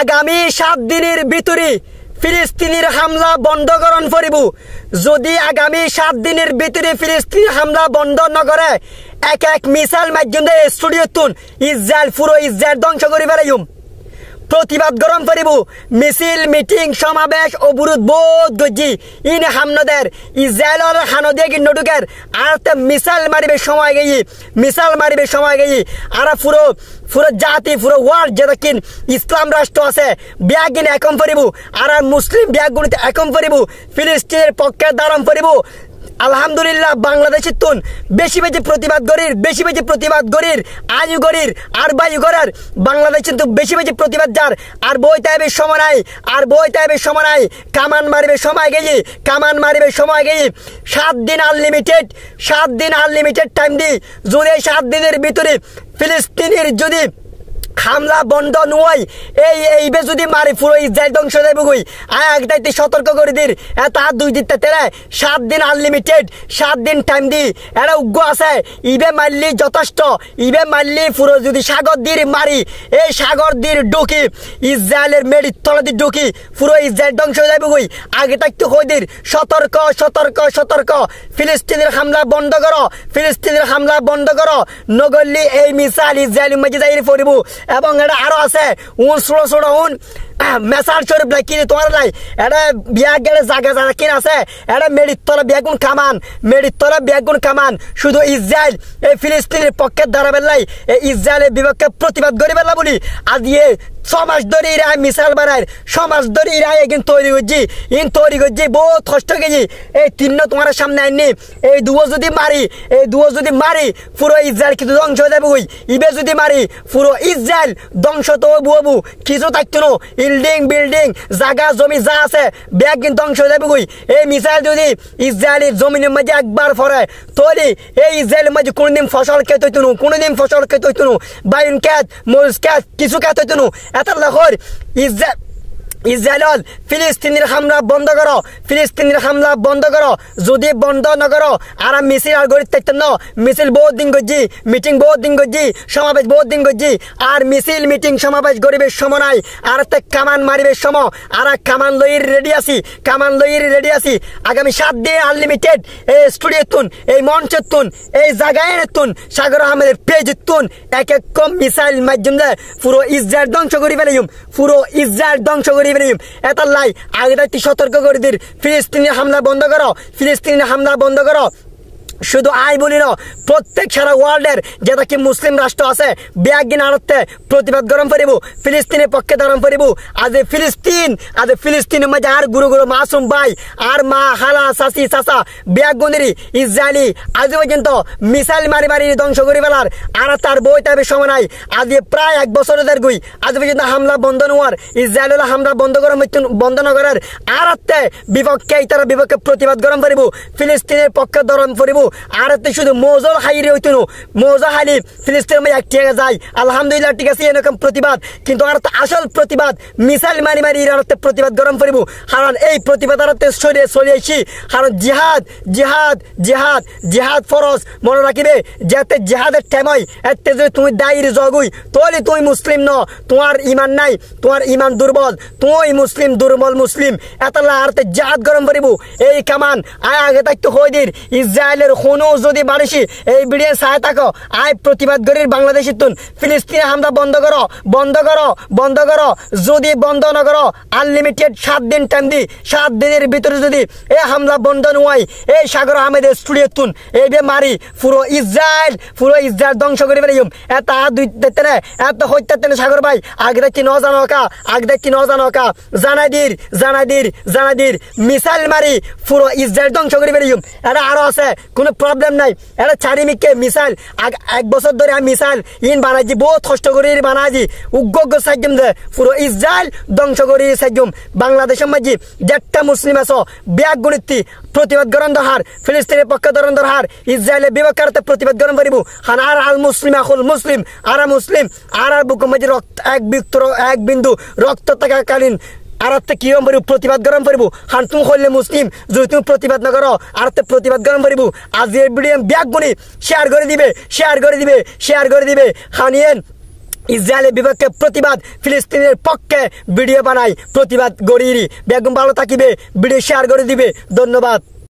আগামী 7 দিনের ভিতরে ফিলিস্তিনের হামলা বন্ধ করণ করিব। যদি আগামী 7 দিনের ভিতরে ফিলিস্তিন হামলা বন্ধ নকরে এক এক মিসাইল মাধ্যমে স্টুডিও তুন ইসরায়েল পুরো ইসরায়েল ধ্বংস করে ফেলাইম। প্রতিবাদ গরম করিব। মিছিল মিটিং সমাবেশ অবরোধ বোধ গজি ইন হামনদের ইসরায়েলের হানদে কিন্তু ঢুকের আর মিসাইল মারিবে সময় গেই মিসাইল মারিবে সময় গেই আর পুরো পুরো জাতি পুরো ওয়ার্ল্ড যেটা কিন ইসলাম রাষ্ট্র আছে ব্যাগিন একম করিব আর মুসলিম ব্যাগগুলিতে একম করিব ফিলিস্তিনের পক্ষে দাঁড়ান করিব। আলহামদুলিল্লাহ বাংলাদেশের তুন বেশি বেশি প্রতিবাদ গরির আয়ু গরির আর বায়ু গরার বাংলাদেশের তো বেশি বেশি প্রতিবাদ যার আর বই তাইবে সময় নাই কামান মারিবে সময় গেই 7 দিন আনলিমিটেড টাইম দি যদি 7 দিনের ভিতরে ফিলিস্তিনের যদি হামলা বন্ধ নয় এইবে যদি মারি পুরো ইসরায়েল ধ্বংস দেব গই আগ দাইতে সতর্ক করে দির এটা 2 দিতে তেরে 7 দিন আনলিমিটেড 7 দিন টাইম দি এটা উগ্র আছে ইবে মারলি যথেষ্ট ইবে মারলি পুরো যদি সাগর দিয়ে মারি এই সাগর দিয়ে ঢুকি ইসরায়েলের মেডির তলাতে ঢুকি পুরো ইসরায়েল ধ্বংস হয়ে যাবে গই আগে থাকতে কই দির সতর্ক ফিলিস্তিনের হামলা বন্ধ করো নগরলি এই মিসাইল ইসরায়েলের মাঝে যাই পড়িব। এবং এটা আরো আছে ছোট মেসার শরীফ লাই কিনে তোমার লাই এটা বিয়া গেলে জায়গা কিন আছে এটা মেডিতলা বেগুন কামান শুধু ইসরায়েল এই ফিলিস্তিনের পক্ষে দাঁড়াবেন লাই এই ইসরায়েলের বিপক্ষে প্রতিবাদ করিবে না বলি আজ ইয়ে 6 মাস ধরে ইরা মিসাইল বানায় 6 মাস ধরে ইরা এখন তৈরি করছি বহুত কষ্ট গেছি এই 3 তোমার সামনে আইনি এই দুও যদি মারি পুরো ইসরায়েল কিন্তু ধ্বংস হয়ে যাবে ওই ইবে যদি মারি পুরো ইসরায়েল ধ্বংস তো হবু কিছু থাকতো না বিল্ডিং জায়গা জমি যা আছে ব্যাগ কিন্তু ধ্বংস হয়ে যাবে ওই এই মিসাইল যদি ইসরায়েলের জমিনের মাঝে একবার পড়ে তৈরি এই ইসরায়েলের মাঝে কোনোদিন ফসল খেতে হইতো না বাইন খেত মরিচ খেত কিছু খেতে হইতো না এত লখর ইসরায়েল ফিলিস্তিনের হামলা বন্ধ করো যদি বন্ধ না করো আর মিছিল আর গড়ি থাকতেন না মিছিল বহুত দিন করছি মিটিং বহুত দিন করছি সমাবেশ বহুত দিন করছি আর মিছিল মিটিং সমাবেশ গরিবের সময় নাই আর কামান মারিবের সময় আর কামান লইয়ের রেডি আছি আগামী 7 দিন আনলিমিটেড এই স্টুডিও তুন এই মঞ্চের তুন এই জায়গায় তুন সাগর আহমেদের পেজ তুন এক কম মিসাইল মাধ্যমে পুরো ইসরায়েল ধ্বংস করি ফেলাইম এটা লাই আগে দায়িত্ব সতর্ক করে দির ফিলিস্তিনের হামলা বন্ধ করো শুধু আই বলি না প্রত্যেক সারা ওয়ার্ল্ডের যেটা কি মুসলিম রাষ্ট্র আছে ব্যাগিন আরতে প্রতিবাদ গরম করিব ফিলিস্তিনের পক্ষে দাঁড়ান করিব আজ ফিলিস্তিনের মাঝে আর গুরু মাসুম ভাই আর মা হালা চাচি চাচা ব্যাগগুনিরি ইসরায়েলি আজ পর্যন্ত মিসাইল মারি ধ্বংস করি ফেলার আর তার বই তাবে সময় নাই আজ প্রায় 1 বছরের গুই আজ পর্যন্ত হামলা বন্ধ নোয়ার ইসরায়েল হামলা বন্ধ না করার আর বিপক্ষে তারা বিপক্ষে প্রতিবাদ গরম করিব ফিলিস্তিনের পক্ষে গরম করিব আর শুধু মৌজল হাইরে হইতো মৌজা হাইলি ফিলিস্তিনের মধ্যে একটি যায় আলহামদুলিল্লাহ ঠিক আছে এরকম প্রতিবাদ কিন্তু আর আসল প্রতিবাদ মিসাইল মারি এর প্রতিবাদ গরম করিব কারণ এই প্রতিবাদ আর চলিয়েছি কারণ জিহাদ ফরজ মনে রাখিবে যাতে জিহাদের টাইম হয় এতে যদি তুমি দায়ের জগুই তাহলে তুমি মুসলিম ন তোমার ইমান নাই তোমার ইমান দুর্বল তুই মুসলিম দুর্বল মুসলিম এতলা আর জিহাদ গরম করিব এই কামান আগে থাকতে হই দির ইসরায়েলের কোনো যদি বাড়িছি এই ভিডিও চাই থাকো আয় প্রতিবাদ করির বাংলাদেশের তুন ফিলিস্তিনের হামলা বন্ধ করো যদি বন্ধ না করো আনলিমিটেড 7 দিন টাইম দি 7 দিনের ভিতরে যদি এই হামলা বন্ধ নয় এই সাগর আহমেদের স্টুডিও তুন এই বে মারি পুরো ইসরায়েল ধ্বংস করে ফেলিম এটা 2 দিতে না এত হইতে না সাগর ভাই আগে দেখি ন জানো কা জানাই দির মিসাইল মারি পুরো ইসরায়েল ধ্বংস করে ফেলিম এটা আরো আছে কোনো প্রবলেম নাই এটা চারিমিকে মিসাইল 1 বছর ধরে আমি মিসাইল বানাইছি বহুত কষ্ট করে বানাইছি উগ্র সাহায্য দে পুরো ইসরায়েল ধ্বংস করে সাহায্য বাংলাদেশের মাঝে যেটা মুসলিম আছো ব্যাগ গণিতি প্রতিবাদ গরম দরহার ফিলিস্তিনের পক্ষে গরম দরহার ইসরায়েলের বিপক্ষে প্রতিবাদ গরম করিব আর আল মুসলিম আর বুকের মাঝে রক্ত এক বিন্দু রক্ত থাকাকালীন আর কিরম করিব প্রতিবাদ গরম করিব হান তুমি হইলে মুসলিম যদি তুমি প্রতিবাদ না করো আর প্রতিবাদ গরম করিব আজ এই ভিডিও ব্যাগ গুনি শেয়ার করে দিবে হানিয়েন ইসরায়েলের বিপক্ষে প্রতিবাদ, ফিলিস্তিনের পক্ষে ভিডিও বানাই, প্রতিবাদ গড়িয়ে। বেগম ভালো থাকিবে, ভিডিও শেয়ার করে দিবে। ধন্যবাদ।